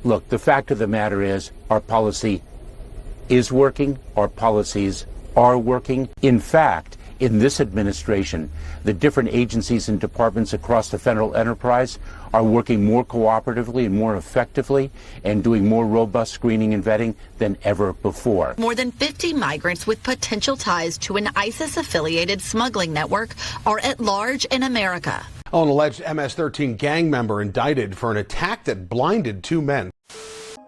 Look, the fact of the matter is our policy is working. Our policies are working. In fact, in this administration, the different agencies and departments across the federal enterprise are working more cooperatively and more effectively and doing more robust screening and vetting than ever before. More than 50 migrants with potential ties to an ISIS-affiliated smuggling network are at large in America. An alleged MS-13 gang member indicted for an attack that blinded 2 men.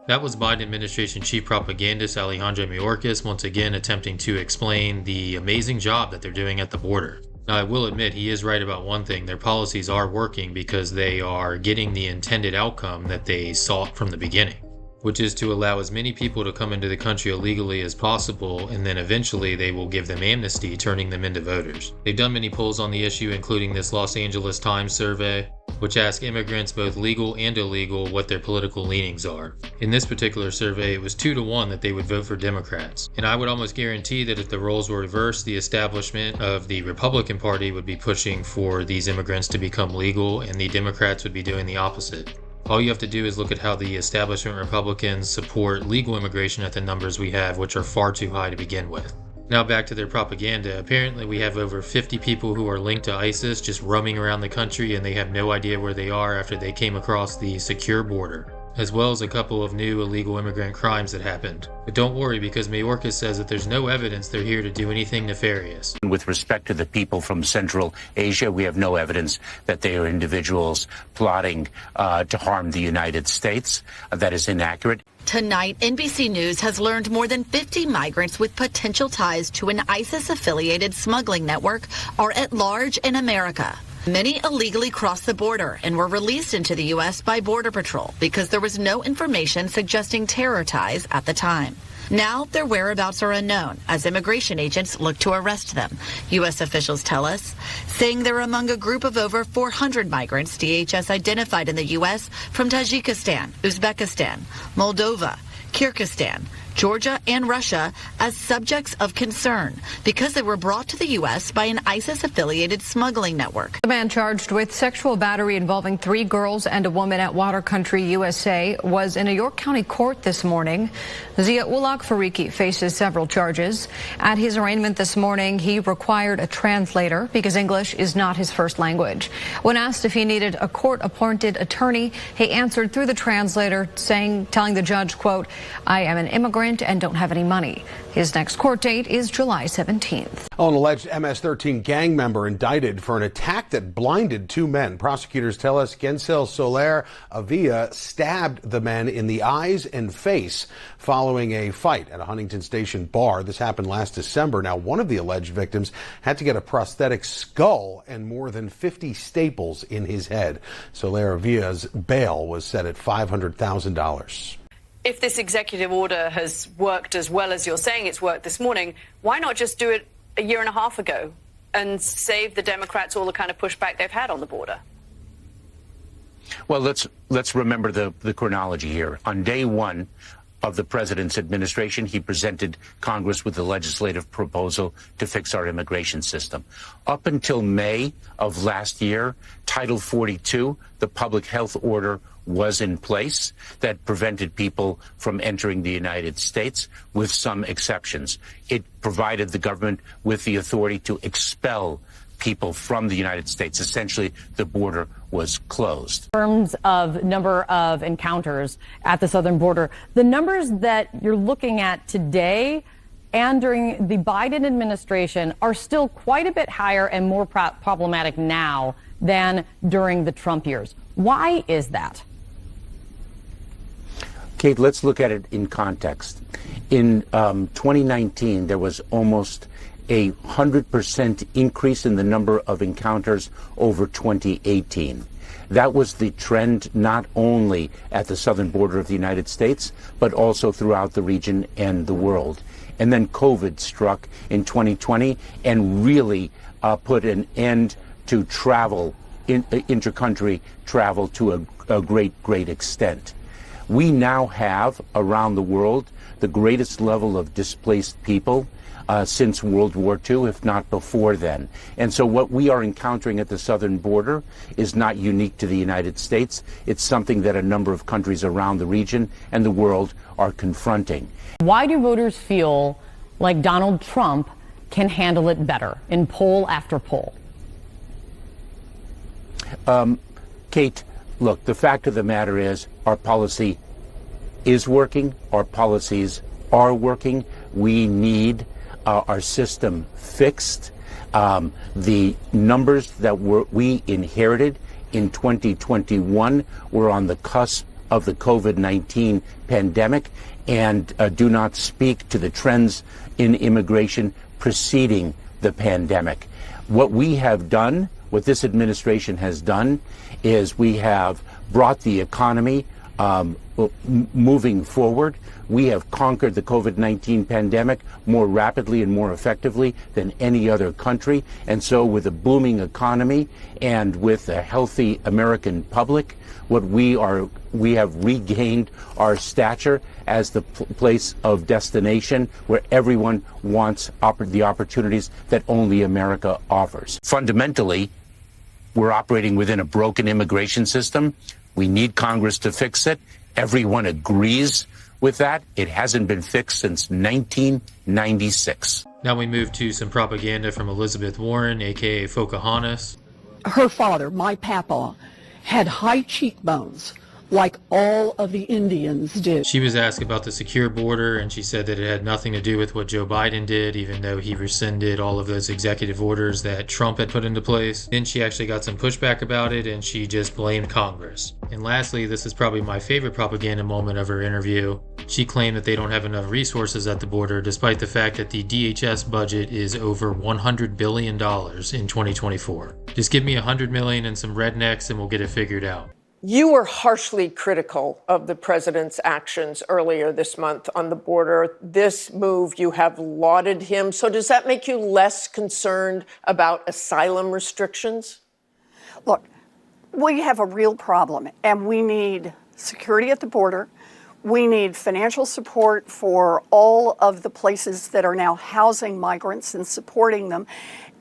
That was Biden administration chief propagandist Alejandro Mayorkas once again attempting to explain the amazing job that they're doing at the border. Now, I will admit he is right about one thing. Their policies are working because they are getting the intended outcome that they sought from the beginning, which is to allow as many people to come into the country illegally as possible, and then eventually they will give them amnesty, turning them into voters. They've done many polls on the issue, including this Los Angeles Times survey, which asks immigrants, both legal and illegal, what their political leanings are. In this particular survey, it was 2-1 that they would vote for Democrats. And I would almost guarantee that if the roles were reversed, the establishment of the Republican Party would be pushing for these immigrants to become legal, and the Democrats would be doing the opposite. All you have to do is look at how the establishment Republicans support legal immigration at the numbers we have, which are far too high to begin with. Now back to their propaganda. Apparently we have over 50 people who are linked to ISIS just roaming around the country, and they have no idea where they are after they came across the secure border, as well as a couple of new illegal immigrant crimes that happened. But don't worry, because Mayorkas says that there's no evidence they're here to do anything nefarious. With respect to the people from Central Asia, we have no evidence that they are individuals plotting to harm the United States. That is inaccurate. Tonight, NBC News has learned more than 50 migrants with potential ties to an ISIS-affiliated smuggling network are at large in America. Many illegally crossed the border and were released into the U.S. by Border Patrol because there was no information suggesting terror ties at the time. Now their whereabouts are unknown as immigration agents look to arrest them, U.S. officials tell us, saying they're among a group of over 400 migrants DHS identified in the U.S. from Tajikistan, Uzbekistan, Moldova, Kyrgyzstan, Georgia, and Russia as subjects of concern because they were brought to the U.S. by an ISIS-affiliated smuggling network. The man charged with sexual battery involving 3 girls and a woman at Water Country, USA, was in a York County court this morning. Zia-Ullah Fariki faces several charges. At his arraignment this morning, he required a translator because English is not his first language. When asked if he needed a court-appointed attorney, he answered through the translator, telling the judge, quote, "I am an immigrant and don't have any money." His next court date is July 17th. An alleged MS-13 gang member indicted for an attack that blinded 2 men. Prosecutors tell us Gencel Soler Avila stabbed the men in the eyes and face following a fight at a Huntington Station bar. This happened last December. Now, one of the alleged victims had to get a prosthetic skull and more than 50 staples in his head. Soler Avila's bail was set at $500,000. If this executive order has worked as well as you're saying it's worked this morning, why not just do it a year and a half ago and save the Democrats all the kind of pushback they've had on the border? Well, let's remember the chronology here. On day one of the president's administration, he presented Congress with a legislative proposal to fix our immigration system. Up until May of last year, Title 42, the public health order, was in place that prevented people from entering the United States, with some exceptions. It provided the government with the authority to expel people from the United States. Essentially, the border was closed. In terms of number of encounters at the southern border, the numbers that you're looking at today and during the Biden administration are still quite a bit higher and more problematic now than during the Trump years. Why is that? Kate, let's look at it in context. In 2019, there was almost a 100% increase in the number of encounters over 2018. That was the trend not only at the southern border of the United States, but also throughout the region and the world. And then COVID struck in 2020 and really put an end to travel, intercountry travel, to a great extent. We now have around the world the greatest level of displaced people since World War II, if not before then. And so what we are encountering at the southern border is not unique to the United States. It's something that a number of countries around the region and the world are confronting. Why do voters feel like Donald Trump can handle it better in poll after poll? Kate, look, the fact of the matter is our policy is working. Our policies are working. We need our system fixed. The numbers that we inherited in 2021 were on the cusp of the COVID-19 pandemic and do not speak to the trends in immigration preceding the pandemic. What we have done, what this administration has done, is we have brought the economy moving forward. We have conquered the COVID-19 pandemic more rapidly and more effectively than any other country. And so with a booming economy and with a healthy American public, we have regained our stature as the place of destination where everyone wants the opportunities that only America offers. Fundamentally, we're operating within a broken immigration system. We need Congress to fix it. Everyone agrees with that. It hasn't been fixed since 1996. Now we move to some propaganda from Elizabeth Warren, aka Pocahontas. Her father, my papa, had high cheekbones like all of the Indians did. She was asked about the secure border, and she said that it had nothing to do with what Joe Biden did, even though he rescinded all of those executive orders that Trump had put into place. Then she actually got some pushback about it, and she just blamed Congress. And lastly, this is probably my favorite propaganda moment of her interview. She claimed that they don't have enough resources at the border, despite the fact that the DHS budget is over $100 billion in 2024. Just give me $100 million and some rednecks and we'll get it figured out. You were harshly critical of the president's actions earlier this month on the border. This move, you have lauded him. So does that make you less concerned about asylum restrictions? Look, we have a real problem, and we need security at the border. We need financial support for all of the places that are now housing migrants and supporting them.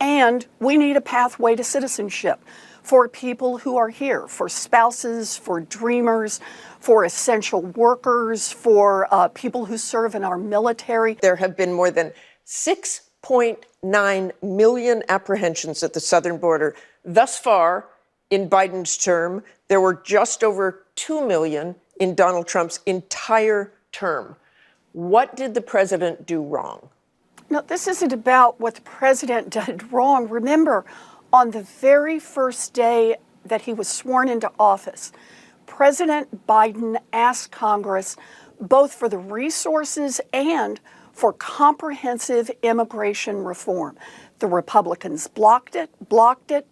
And we need a pathway to citizenship for people who are here, for spouses, for dreamers, for essential workers, for people who serve in our military. There have been more than 6.9 million apprehensions at the southern border. Thus far, in Biden's term, there were just over 2 million in Donald Trump's entire term. What did the president do wrong? No, this isn't about what the president did wrong. Remember, on the very first day that he was sworn into office, President Biden asked Congress both for the resources and for comprehensive immigration reform. The Republicans blocked it. Donald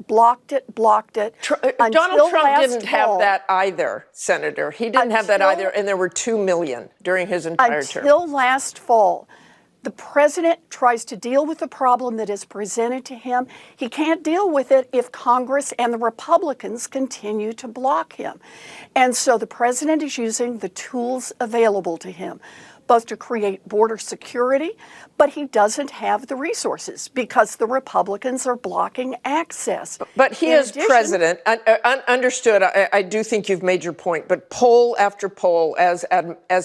Trump didn't have that either, Senator. He didn't have that either, and there were 2 million during his entire term. Until last fall, the president tries to deal with the problem that is presented to him. He can't deal with it if Congress and the Republicans continue to block him. And so the president is using the tools available to him, both to create border security, but he doesn't have the resources because the Republicans are blocking access. But he is president. Understood. I do think you've made your point. But poll after poll, as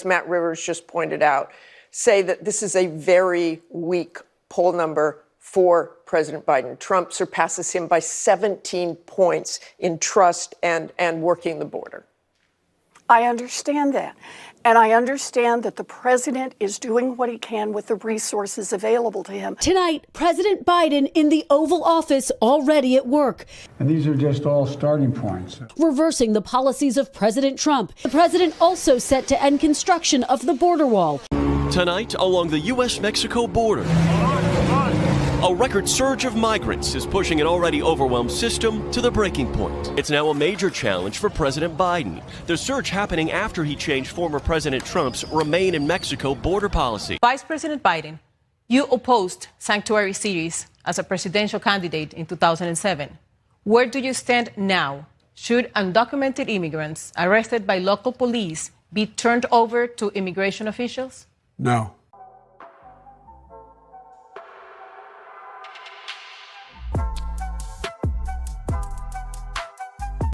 Matt Rivers just pointed out, say that this is a very weak poll number for President Biden. Trump surpasses him by 17 points in trust and working the border. I understand that. And I understand that the president is doing what he can with the resources available to him. Tonight, President Biden in the Oval Office already at work. And these are just all starting points. Reversing the policies of President Trump. The president also set to end construction of the border wall. Tonight, along the U.S.-Mexico border, a record surge of migrants is pushing an already overwhelmed system to the breaking point. It's now a major challenge for President Biden. The surge happening after he changed former President Trump's Remain in Mexico border policy. Vice President Biden, you opposed sanctuary cities as a presidential candidate in 2007. Where do you stand now? Should undocumented immigrants arrested by local police be turned over to immigration officials? No.